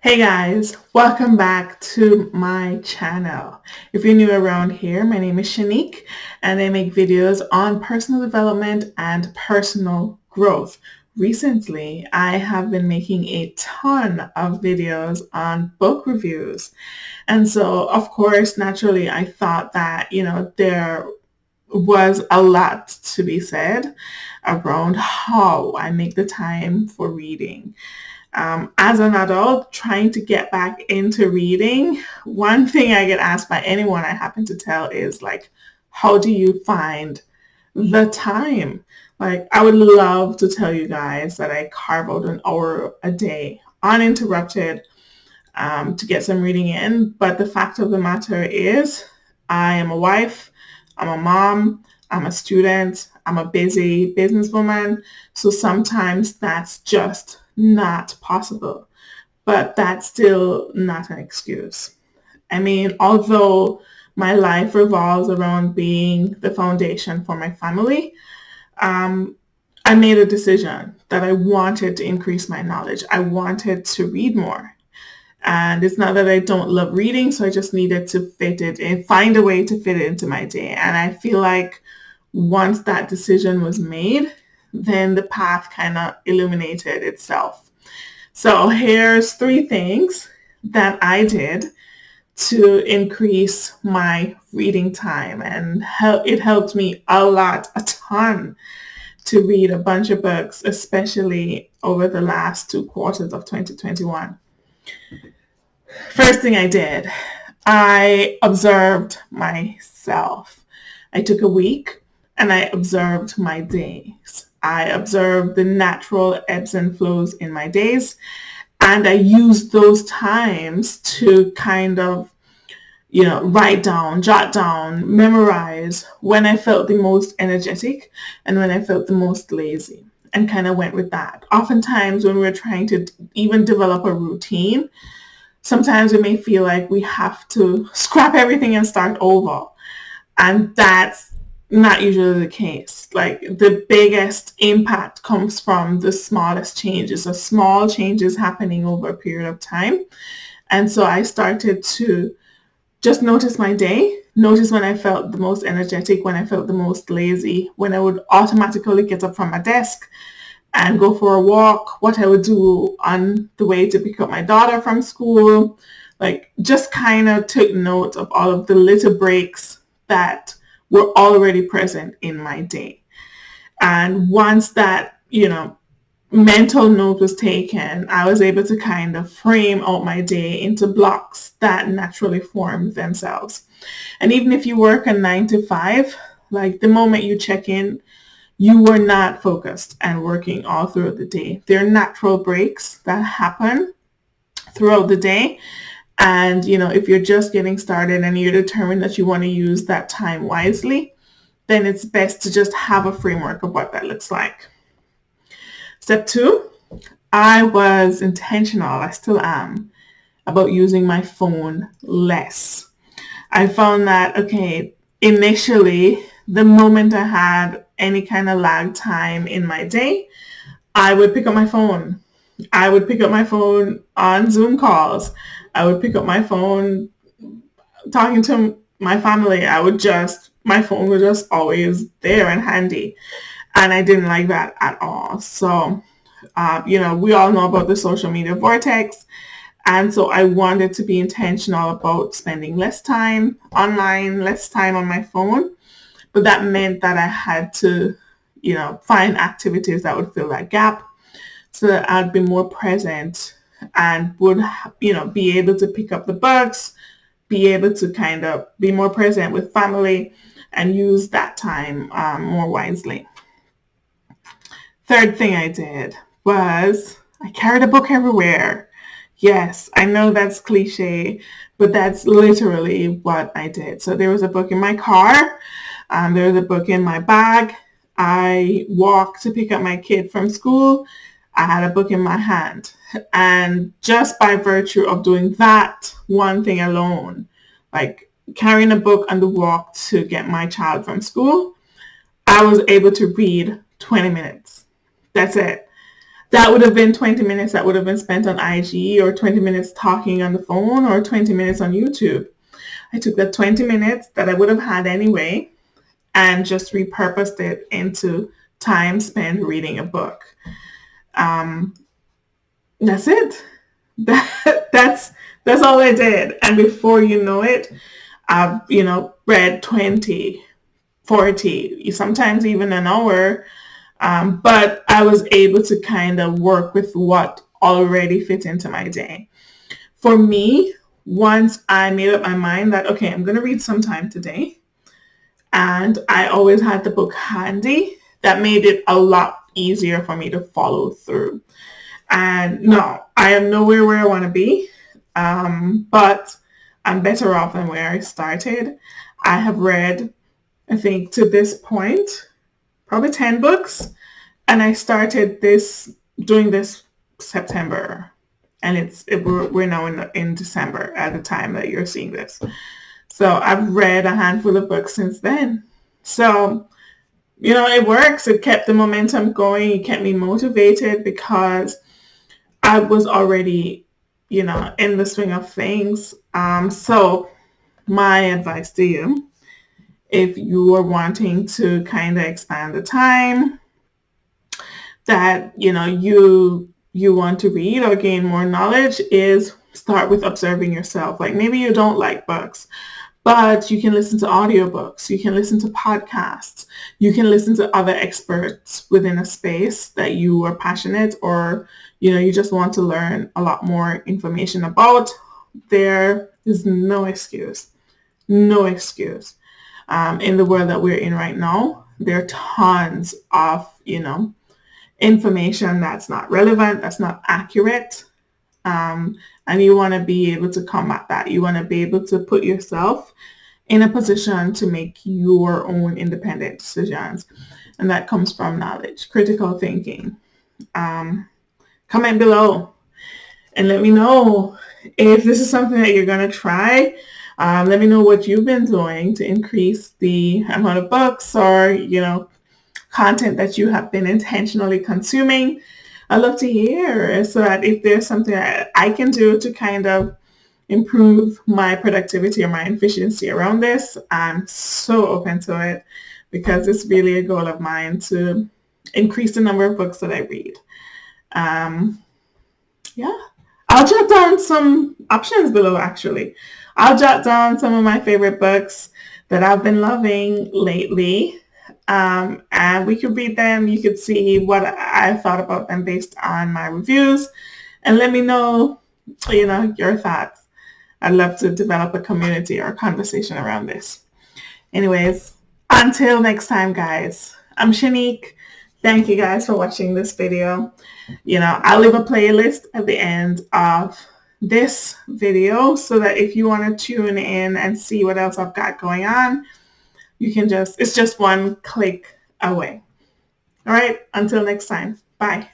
Hey guys, welcome back to my channel. If you're new around here, my name is Shanique and I make videos on personal development and personal growth. Recently, I have been making a ton of videos on book reviews. And so, of course, naturally, I thought that, there was a lot to be said around how I make the time for reading. As an adult, trying to get back into reading, one thing I get asked by anyone I happen to tell is like, how do you find the time? Like, I would love to tell you guys that I carve out an hour a day uninterrupted to get some reading in. But the fact of the matter is, I am a wife, I'm a mom, I'm a student, I'm a busy businesswoman. So sometimes that's just not possible. But that's still not an excuse. I mean, although my life revolves around being the foundation for my family, um, I made a decision that I wanted to increase my knowledge. I wanted to read more. And it's not that I don't love reading, so I just needed to fit it and find a way to fit it into my day. And I feel like once that decision was made, then the path kind of illuminated itself. So here's 3 things that I did to increase my reading time. And it helped me a ton, to read a bunch of books, especially over the last 2 quarters of 2021. First thing I did, I observed myself. I took a week and I observed my days. I observed the natural ebbs and flows in my days, and I used those times to kind of, write down, jot down, memorize when I felt the most energetic and when I felt the most lazy, and kind of went with that. Oftentimes when we're trying to even develop a routine, sometimes we may feel like we have to scrap everything and start over. And that's not usually the case. Like, the biggest impact comes from the smallest changes, the small changes happening over a period of time. And so I started to just notice my day, notice when I felt the most energetic, when I felt the most lazy, when I would automatically get up from my desk and go for a walk, what I would do on the way to pick up my daughter from school. Like, just kind of took note of all of the little breaks that were already present in my day. And once that, mental note was taken, I was able to kind of frame out my day into blocks that naturally form themselves. And even if you work a 9 to 5, like, the moment you check in, you were not focused and working all throughout the day. There are natural breaks that happen throughout the day. And, if you're just getting started and you're determined that you want to use that time wisely, then it's best to just have a framework of what that looks like. Step 2, I was intentional, I still am, about using my phone less. I found that, initially, the moment I had any kind of lag time in my day, I would pick up my phone. I would pick up my phone on Zoom calls. I would pick up my phone talking to my family. My phone was just always there and handy. And I didn't like that at all. So, we all know about the social media vortex. And so I wanted to be intentional about spending less time online, less time on my phone. But that meant that I had to, find activities that would fill that gap so that I'd be more present and would, be able to pick up the books, be able to kind of be more present with family and use that time more wisely. Third thing I did was I carried a book everywhere. Yes, I know that's cliche, but that's literally what I did. So there was a book in my car. There was a book in my bag. I walked to pick up my kid from school. I had a book in my hand. And just by virtue of doing that one thing alone, like carrying a book on the walk to get my child from school, I was able to read 20 minutes. That's it. that would have been 20 minutes that would have been spent on IG, or 20 minutes talking on the phone, or 20 minutes on YouTube. I took that 20 minutes that I would have had anyway and just repurposed it into time spent reading a book. That's it. That's all I did. And before you know it, I've, read 20, 40, sometimes even an hour. But I was able to kind of work with what already fit into my day. For me, once I made up my mind that, okay, I'm going to read sometime today, and I always had the book handy, that made it a lot easier for me to follow through. And no, I am nowhere where I want to be, but I'm better off than where I started. I have read, I think to this point, probably 10 books, and I started doing this September, and we're now in December at the time that you're seeing this. So I've read a handful of books since then. So, it works. It kept the momentum going. It kept me motivated because I was already, in the swing of things. So my advice to you, if you are wanting to kind of expand the time that, you want to read or gain more knowledge, is start with observing yourself. Like, maybe you don't like books, but you can listen to audiobooks, you can listen to podcasts, you can listen to other experts within a space that you are passionate, or, you just want to learn a lot more information about. There is no excuse. No excuse. In the world that we're in right now, there are tons of, information that's not relevant, that's not accurate. And you want to be able to combat that. You want to be able to put yourself in a position to make your own independent decisions. And that comes from knowledge, critical thinking. Comment below and let me know if this is something that you're going to try. Let me know what you've been doing to increase the amount of books or, content that you have been intentionally consuming. I'd love to hear, so that if there's something that I can do to kind of improve my productivity or my efficiency around this, I'm so open to it, because it's really a goal of mine to increase the number of books that I read. Yeah, I'll jot down some options below, actually. I'll jot down some of my favorite books that I've been loving lately. And we could read them. You could see what I thought about them based on my reviews, and let me know, your thoughts. I'd love to develop a community or a conversation around this. Anyways, until next time, guys, I'm Shanique. Thank you guys for watching this video. I'll leave a playlist at the end of this video, so that if you want to tune in and see what else I've got going on, it's just one click away. All right, until next time. Bye.